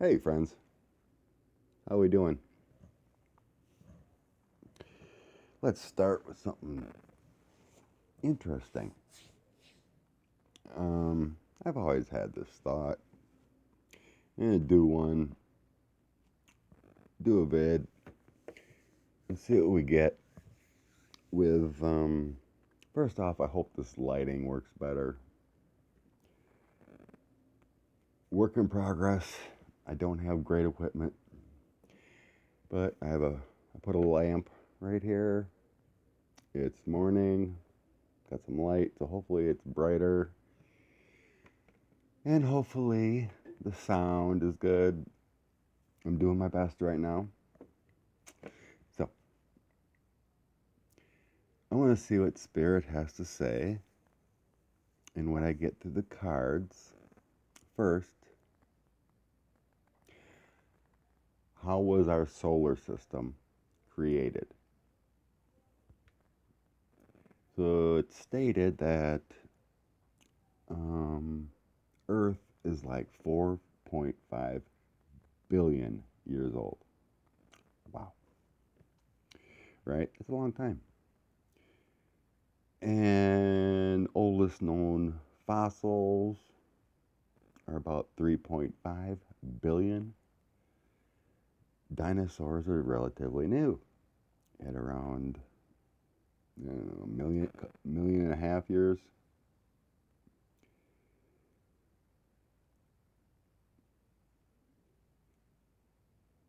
Hey friends, how we doing? Let's start with something interesting. I've always had this thought. I'm gonna do a vid, and see what we get with. First off, I hope this lighting works better. Work in progress. I don't have great equipment, but I put a lamp right here. It's morning. Got some light, so hopefully it's brighter. And hopefully the sound is good. I'm doing my best right now. So, I want to see what Spirit has to say. And when I get to the cards, first, how was our solar system created? So, it's stated that Earth is like 4.5 billion years old. Wow. Right? It's a long time. And oldest known fossils are about 3.5 billion. Dinosaurs are relatively new at around a million and a half years.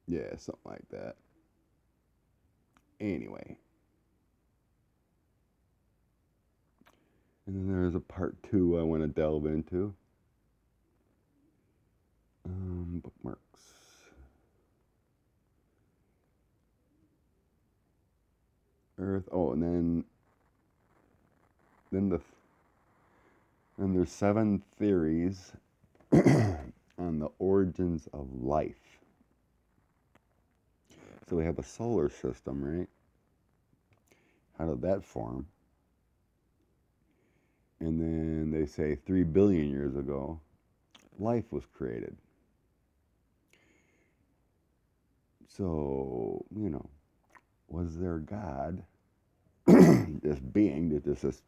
Yeah, something like that. Anyway, and then there's a part two I want to delve into. Bookmarks. Earth. Oh, and then the then there's 7 theories on the origins of life. So we have a solar system, right? How did that form? And then they say 3 billion years ago, life was created. So, was there a God, this being that just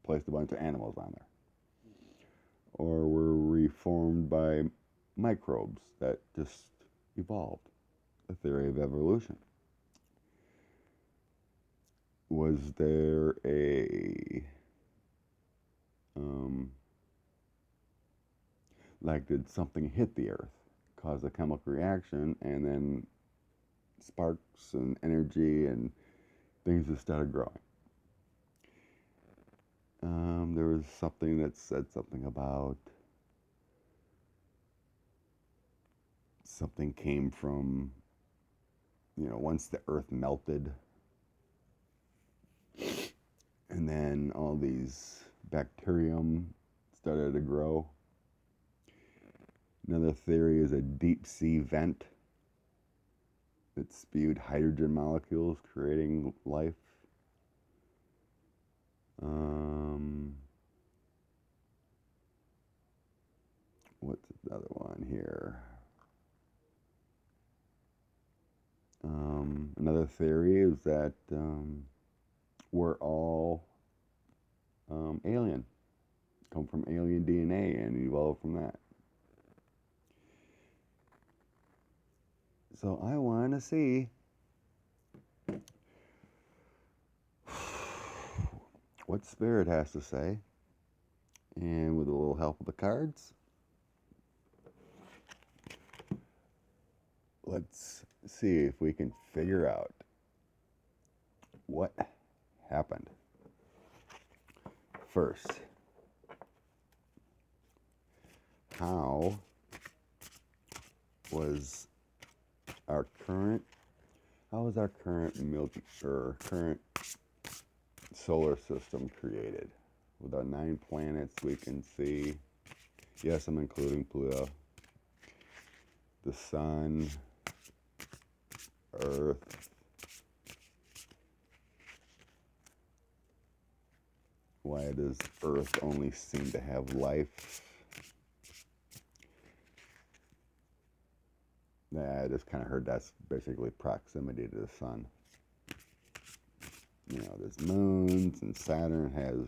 placed a bunch of animals on there? Or were we formed by microbes that just evolved? The theory of evolution. Was there um, did something hit the earth, cause a chemical reaction, and then sparks and energy and things just started growing? There was something that said something about something came from, once the earth melted, and then all these bacterium started to grow. Another theory is a deep sea vent that spewed hydrogen molecules, creating life. Um, what's another one here? Another theory is that we're all alien, come from alien DNA and evolved from that. So I want to see what Spirit has to say, and with a little help of the cards, let's see if we can figure out what happened. First, how was our current milky or current solar system created? With our 9 planets we can see. Yes, I'm including Pluto, the sun, Earth. Why does Earth only seem to have life? Yeah, I just kind of heard that's basically proximity to the sun. You know, there's moons, and Saturn has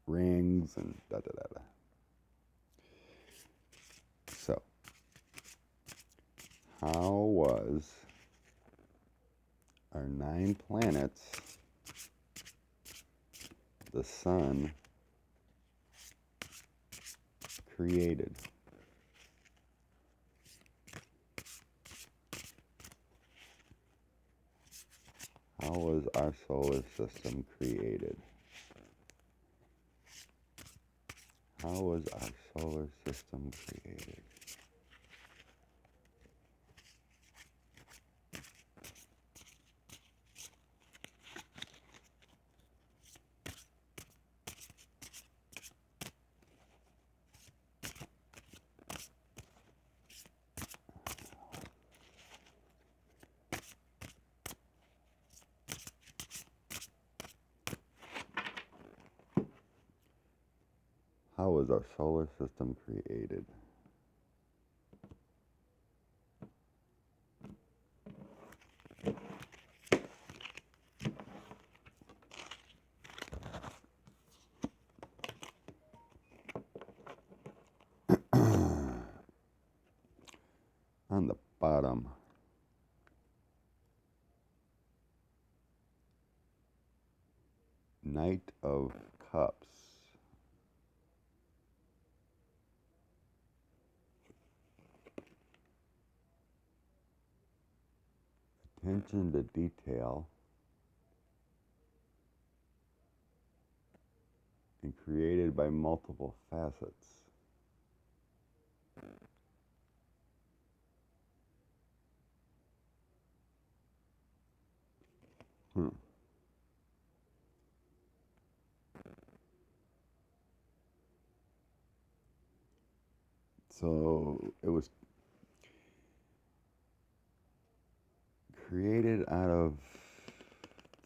rings, and da da da da. So, how was our 9 planets, the sun, created? How was our solar system created? How was our solar system created? How was our solar system created? On the bottom, Knight of Cups. Attention to detail and created by multiple facets. Hmm. So it was created out of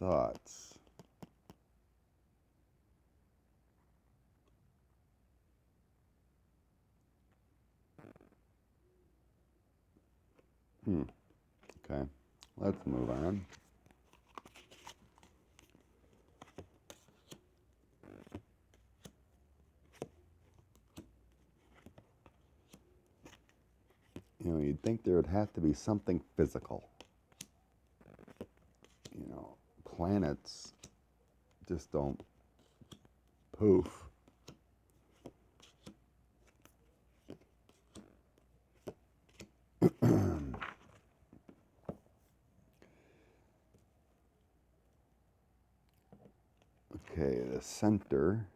thoughts. Okay, let's move on. You know, you'd think there would have to be something physical. You know, planets just don't poof. Okay, the center.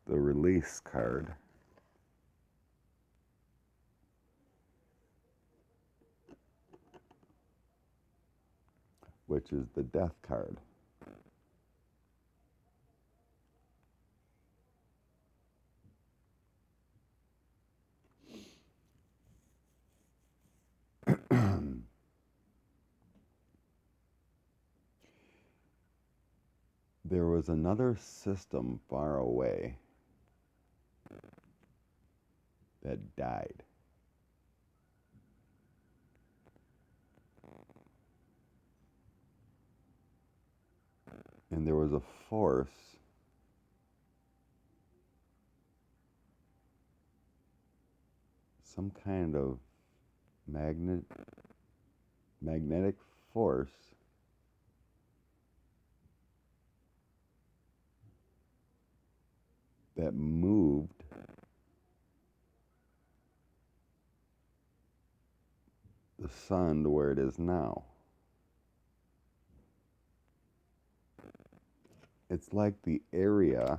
The release card. Which is the death card. There was another system far away that died. And there was a force some kind of magnetic force that moved the sun to where it is now. It's like the area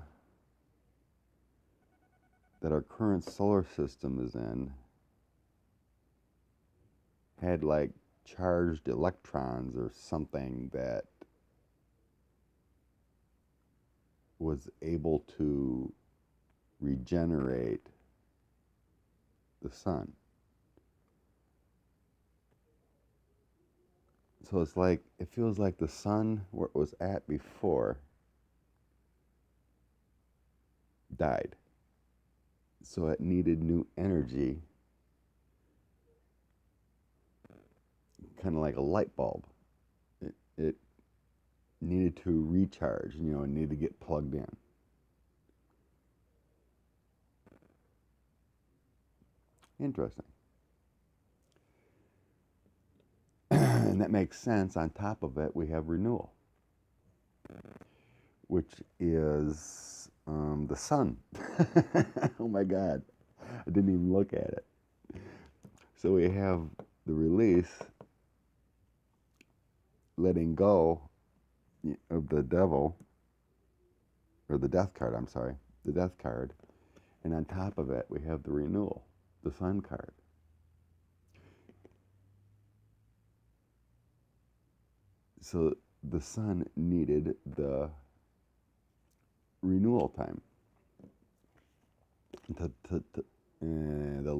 that our current solar system is in had like charged electrons or something that was able to regenerate the sun. So it's like, it feels like the sun where it was at before died. So it needed new energy, kind of like a light bulb. It needed to recharge, it needed to get plugged in. Interesting. And that makes sense. On top of it, we have renewal, which is the sun. Oh my God. I didn't even look at it. So we have the release, letting go of the devil, or the death card, I'm sorry, the death card. And on top of it, we have the renewal, the sun card. So the sun needed the renewal time. The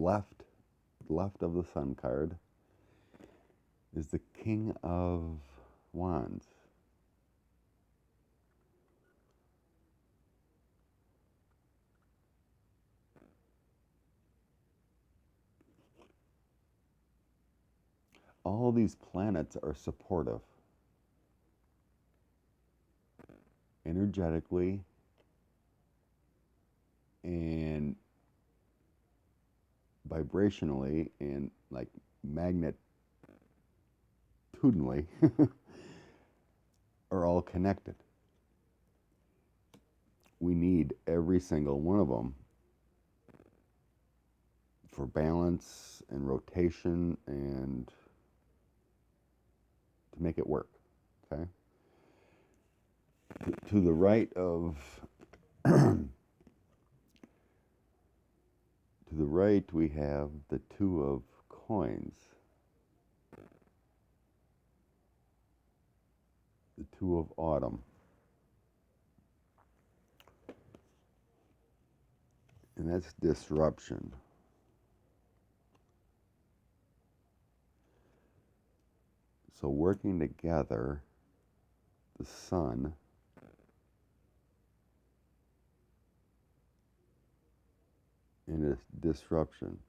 left of the sun card is the King of Wands. All these planets are supportive, energetically and vibrationally and like magnitudinally are all connected. We need every single one of them for balance and rotation and to make it work. Okay. To the right of to the right we have the Two of Coins. The Two of Autumn. And that's disruption. So working together, the sun and its disruption.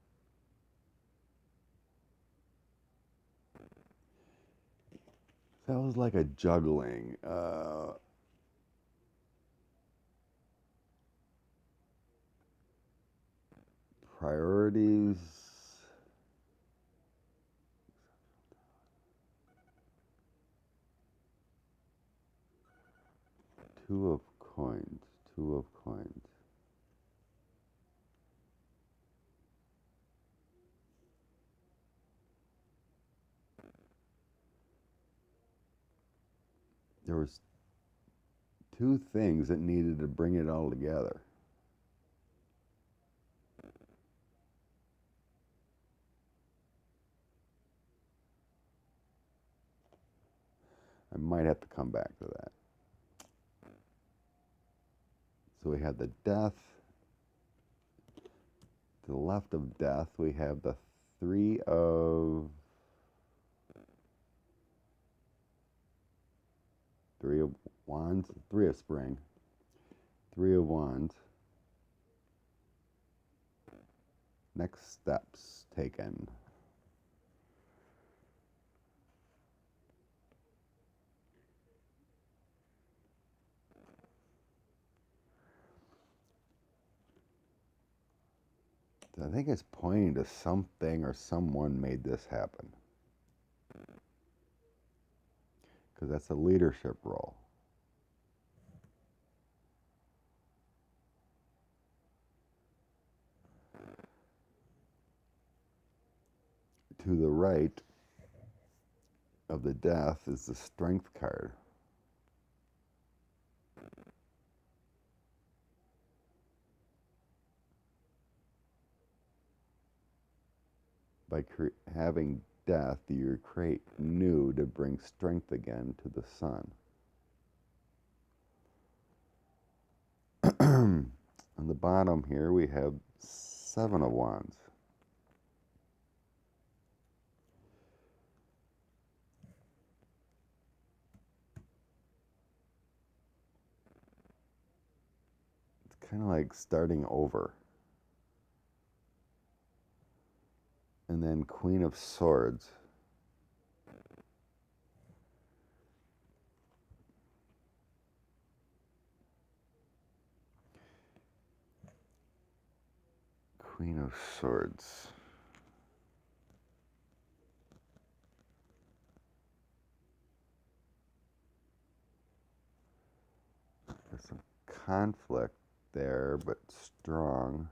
That was like a juggling. Priorities. Two of Coins. Two of Coins. There was two things that needed to bring it all together. I might have to come back to that. So we had the death. To the left of death, we have the Three of Wands, Three of Spring, Three of Wands. Next steps taken. I think it's pointing to something or someone made this happen. Because that's a leadership role. To the right of the death is the Strength card. By having death, you create new to bring strength again to the sun. On the bottom here, we have Seven of Wands. It's kind of like starting over. And then Queen of Swords. Queen of Swords. There's some conflict there, but strong.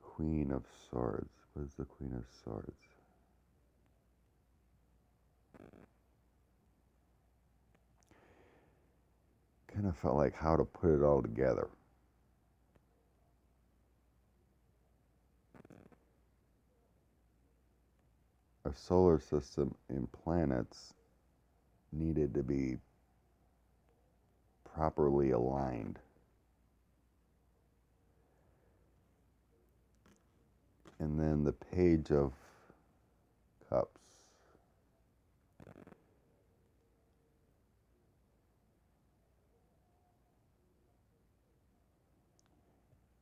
Queen of Swords. What is the Queen of Swords? Kind of felt like how to put it all together. Our solar system and planets needed to be properly aligned. And then the Page of Cups.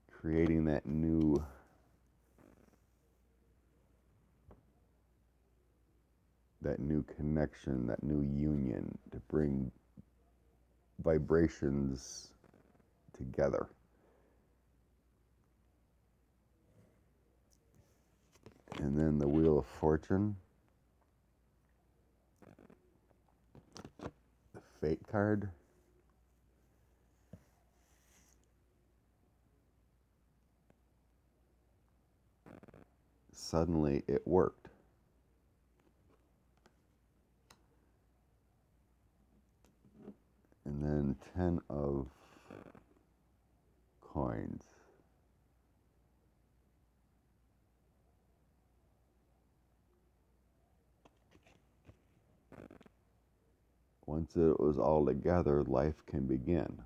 Creating that new connection, that new union to bring vibrations together. And then the Wheel of Fortune, the Fate card. Suddenly it worked. And then 10 of coins. Once it was all together, life can begin.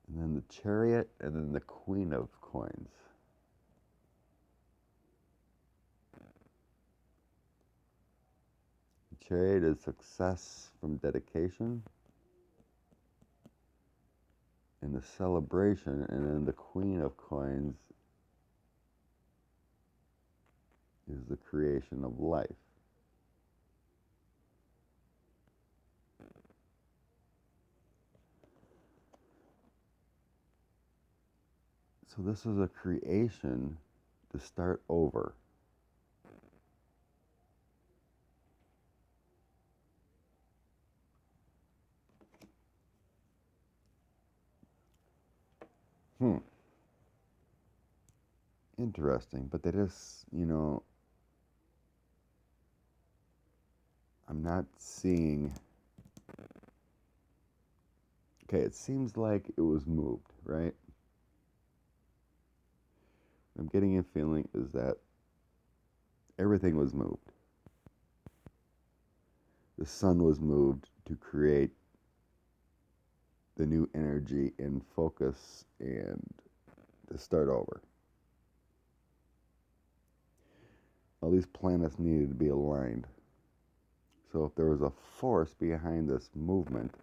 And then the Chariot, and then the Queen of Coins. The Chariot is success from dedication and the celebration, and then the Queen of Coins is the creation of life. So this is a creation to start over. Interesting, but that is, I'm not seeing. Okay, it seems like it was moved, right? I'm getting a feeling is that everything was moved. The sun was moved to create the new energy and focus and to start over. All these planets needed to be aligned. So if there was a force behind this movement,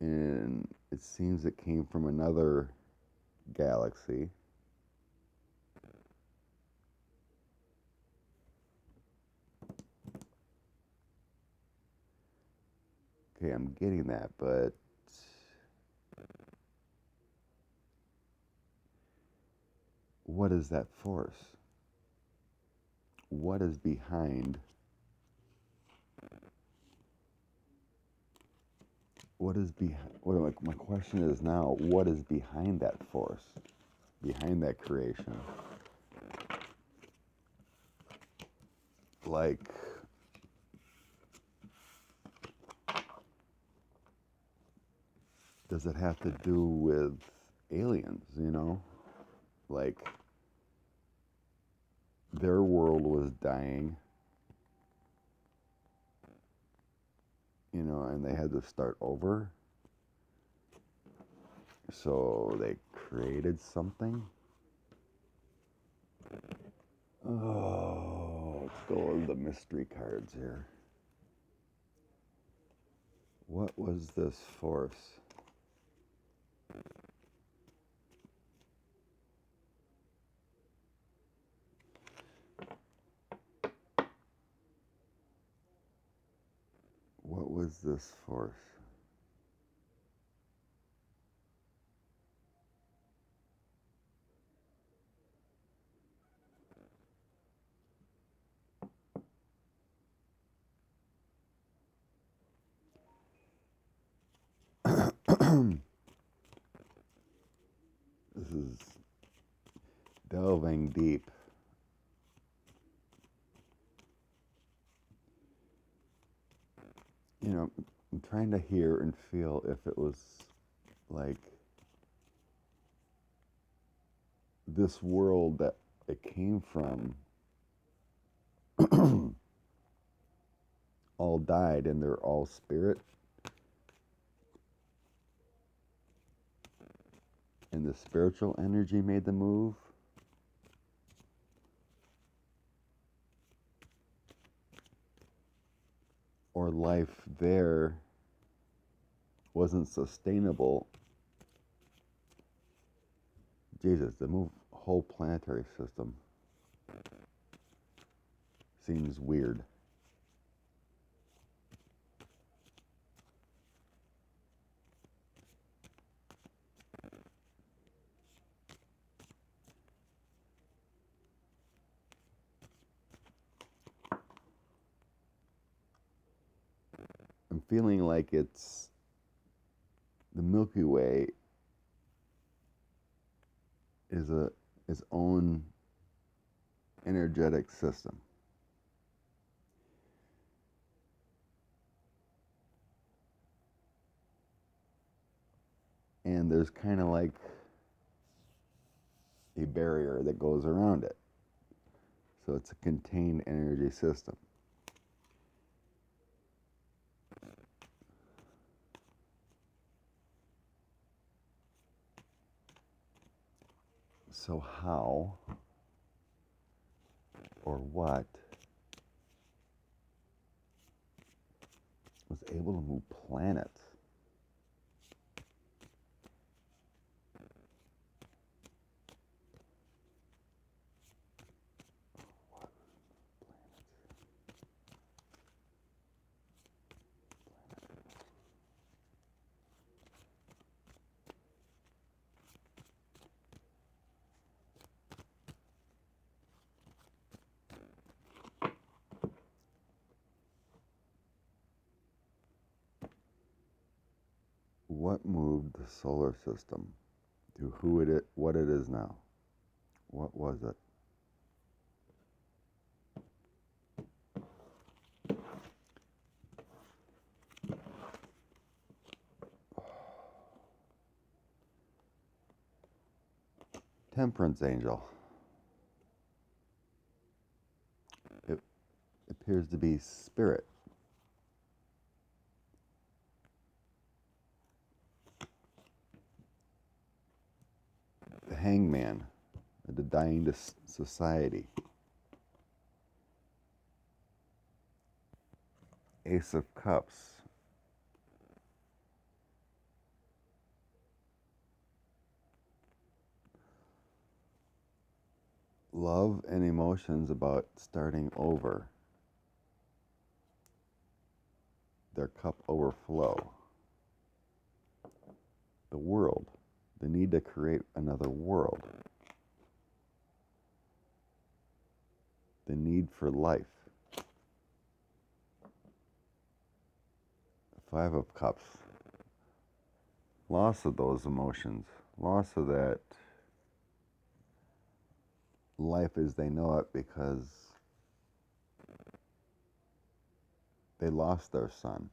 and it seems it came from another galaxy, okay, I'm getting that, but what is that force? What is behind? My question is now, what is behind that force? Behind that creation? Like, does it have to do with aliens, Like, their world was dying. and they had to start over. So they created something. Oh, let's go over the mystery cards here. What was this force? What was this force? This is delving deep. I'm trying to hear and feel if it was like this world that it came from all died and they're all spirit, and the spiritual energy made the move, or life there wasn't sustainable. Jesus, the whole planetary system seems weird. I'm feeling like it's the Milky Way is its own energetic system. And there's kind of like a barrier that goes around it. So it's a contained energy system. So how or what was able to move planets? What moved the solar system to what it is now? What was it? Temperance angel. It appears to be spirit. The hangman, the dying society. Ace of Cups. Love and emotions about starting over. Their cup overflow. The world. The need to create another world. The need for life. Five of Cups. Loss of those emotions. Loss of that life as they know it because they lost their son.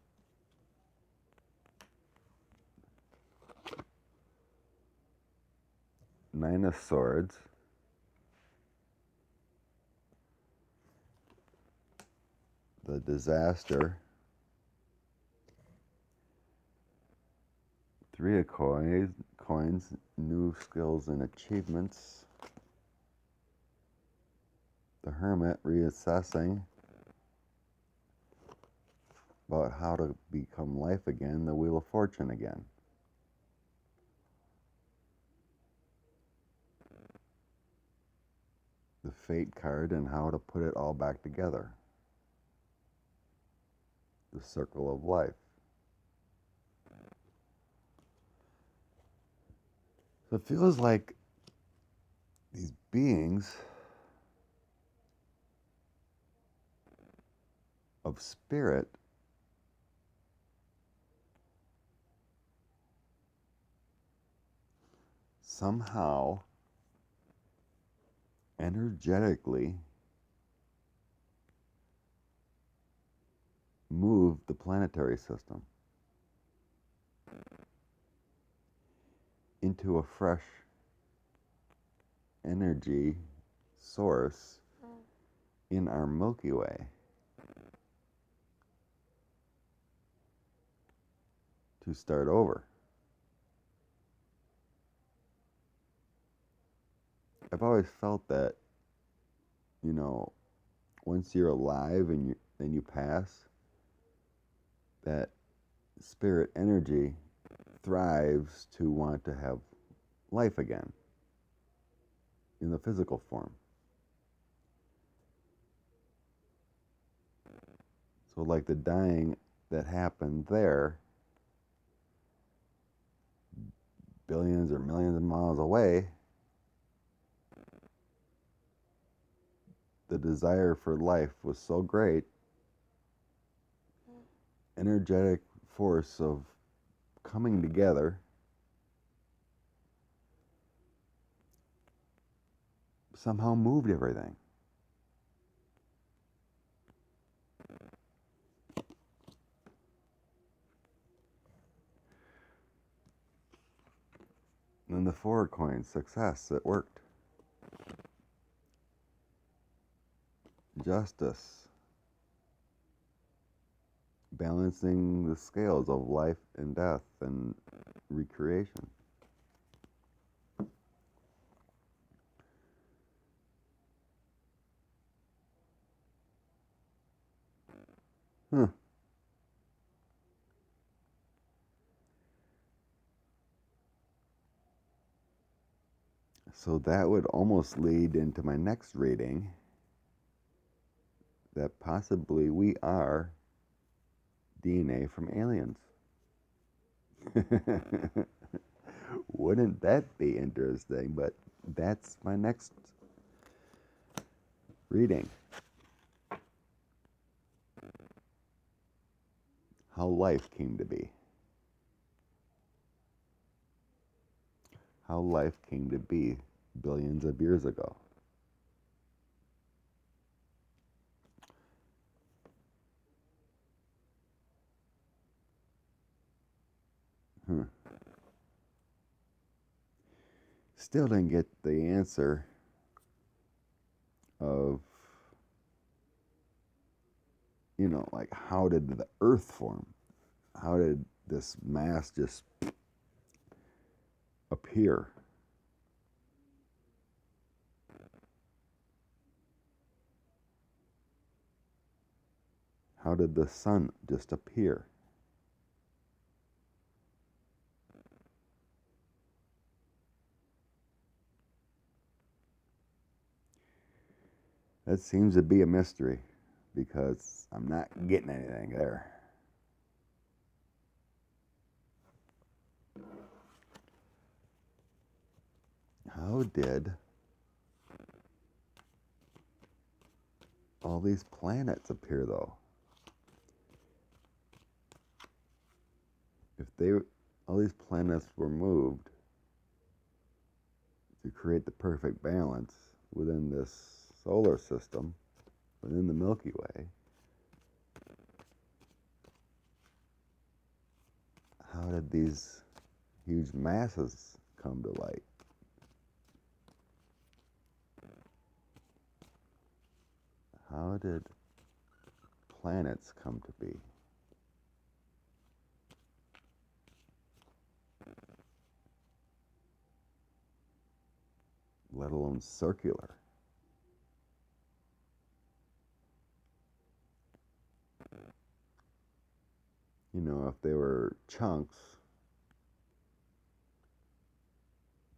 Nine of Swords. The disaster. Three of coins, new skills and achievements. The Hermit, reassessing about how to become life again. The Wheel of Fortune again. The Fate card and how to put it all back together. The Circle of Life. So it feels like these beings of spirit somehow energetically move the planetary system into a fresh energy source in our Milky Way to start over. I've always felt that, you know, once you're alive and then you pass, that spirit energy thrives to want to have life again in the physical form. So like the dying that happened there, billions or millions of miles away, the desire for life was so great, energetic force of coming together somehow moved everything. And then the Four of Coins, success, it worked. Justice, balancing the scales of life and death and recreation. Huh. So that would almost lead into my next reading, that possibly we are DNA from aliens. Wouldn't that be interesting? But that's my next reading. How life came to be. How life came to be billions of years ago. Still didn't get the answer of, you know, like how did the earth form? How did this mass just appear? How did the sun just appear? That seems to be a mystery because I'm not getting anything there. How did all these planets appear, though? If all these planets were moved to create the perfect balance within this solar system, within the Milky Way, how did these huge masses come to light? How did planets come to be? let alone circular. You know, if they were chunks,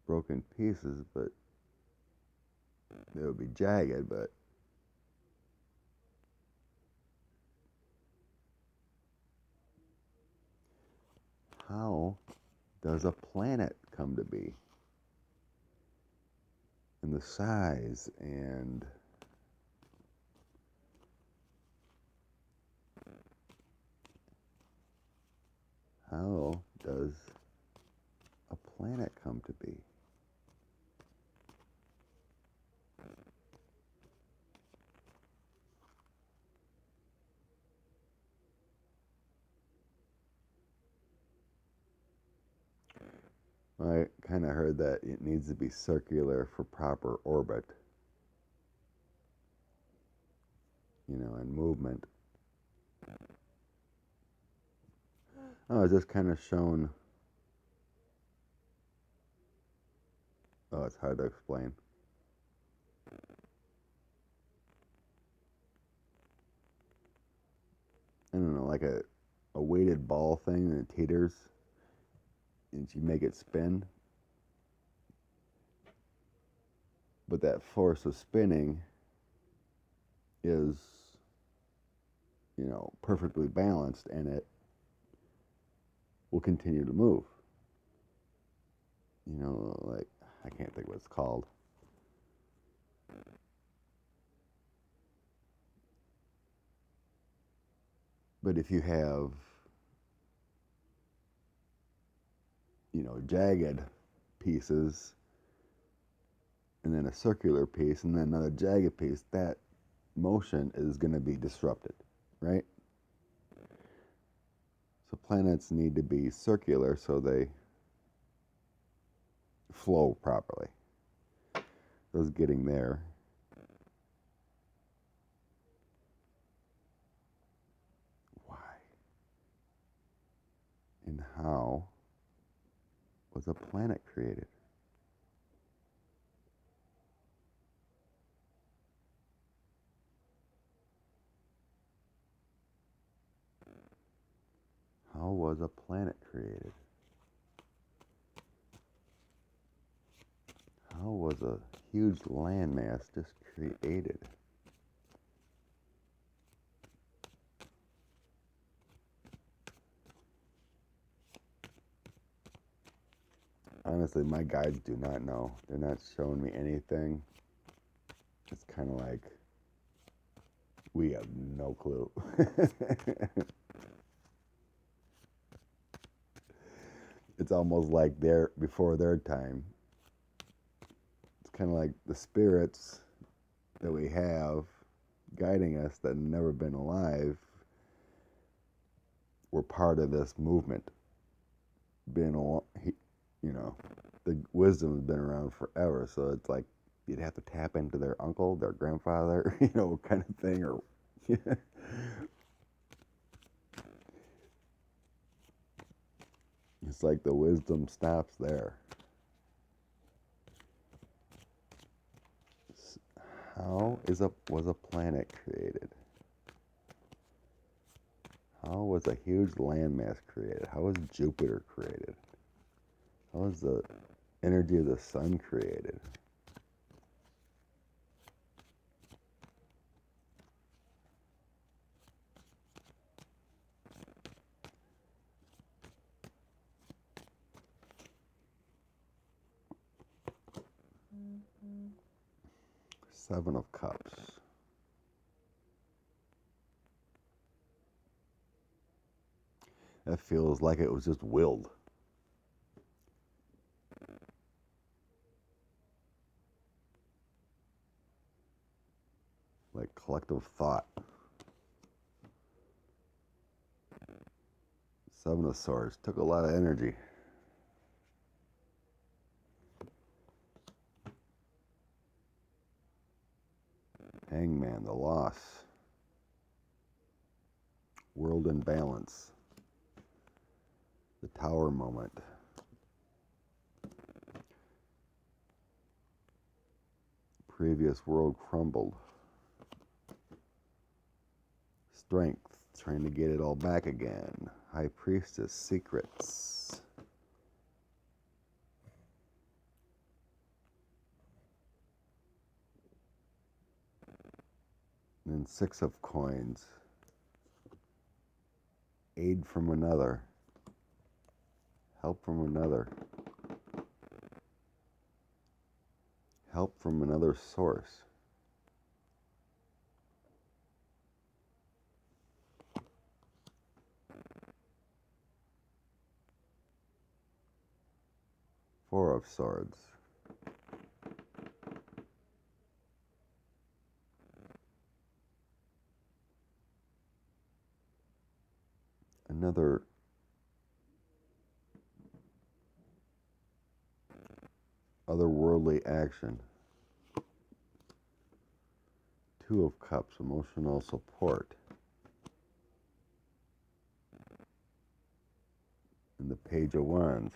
broken pieces, but they would be jagged, but how does a planet come to be? And the size and how does a planet come to be? I kind of heard that it needs to be circular for proper orbit, you know, and movement. I was just kind of shown, oh, it's hard to explain. I don't know, like a weighted ball thing and it teeters, and you make it spin. But that force of spinning is, you know, perfectly balanced, and it will continue to move. You know, like, I can't think what it's called. But if you have, you know, jagged pieces and then a circular piece and then another jagged piece, that motion is going to be disrupted, right? So planets need to be circular so they flow properly. So it's getting there. Why? And how was a planet created? How was a planet created? How was a huge landmass just created? Honestly, my guides do not know. They're not showing me anything. It's kind of like we have no clue. It's almost like they're before their time. It's kind of like the spirits that we have guiding us that have never been alive were part of this movement. Being you know, the wisdom has been around forever, so it's like you'd have to tap into their uncle, their grandfather, you know, kind of thing, or it's like the wisdom stops there. How was a planet created? How was a huge landmass created? How was Jupiter created? How was the energy of the sun created? Seven of Cups. That feels like it was just willed. Like collective thought. Seven of Swords. Took a lot of energy. Hangman, the loss. World in balance. The Tower moment. previous world crumbled. Strength, trying to get it all back again. High Priestess, secrets. And then 6 of coins. Aid from another. Help from another. Help from another source. Four of Swords. Another otherworldly action. 2 of Cups, emotional support. And the Page of Wands.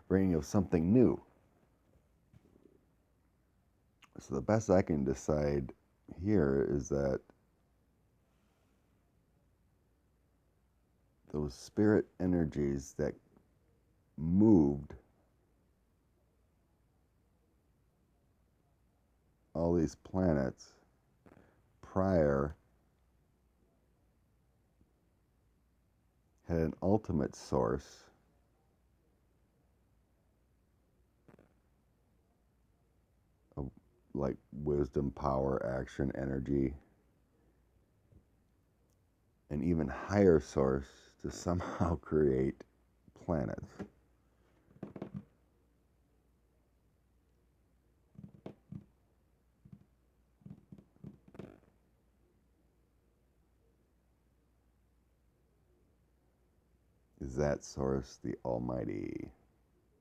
Bringing of something new. So the best I can decide here is that those spirit energies that moved all these planets prior had an ultimate source of like wisdom, power, action, energy, an even higher source to somehow create planets. Is that source the Almighty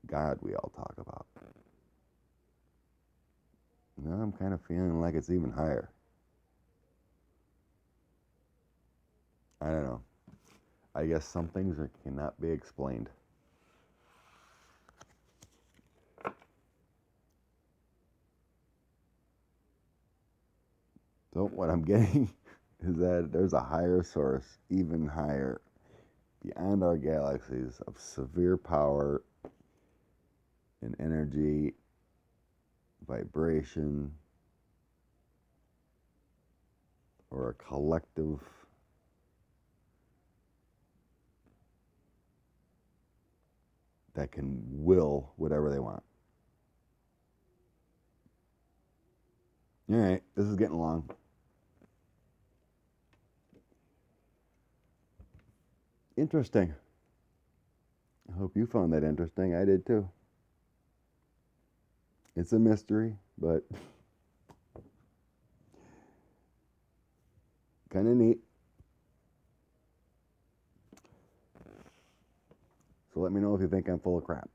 God we all talk about? No, I'm kind of feeling like it's even higher. I don't know. I guess some things cannot be explained. So what I'm getting is that there's a higher source, even higher, beyond our galaxies, of severe power and energy, vibration, or a collective that can will whatever they want. All right, this is getting long. Interesting. I hope you found that interesting. I did too. It's a mystery, but kind of neat. So let me know if you think I'm full of crap.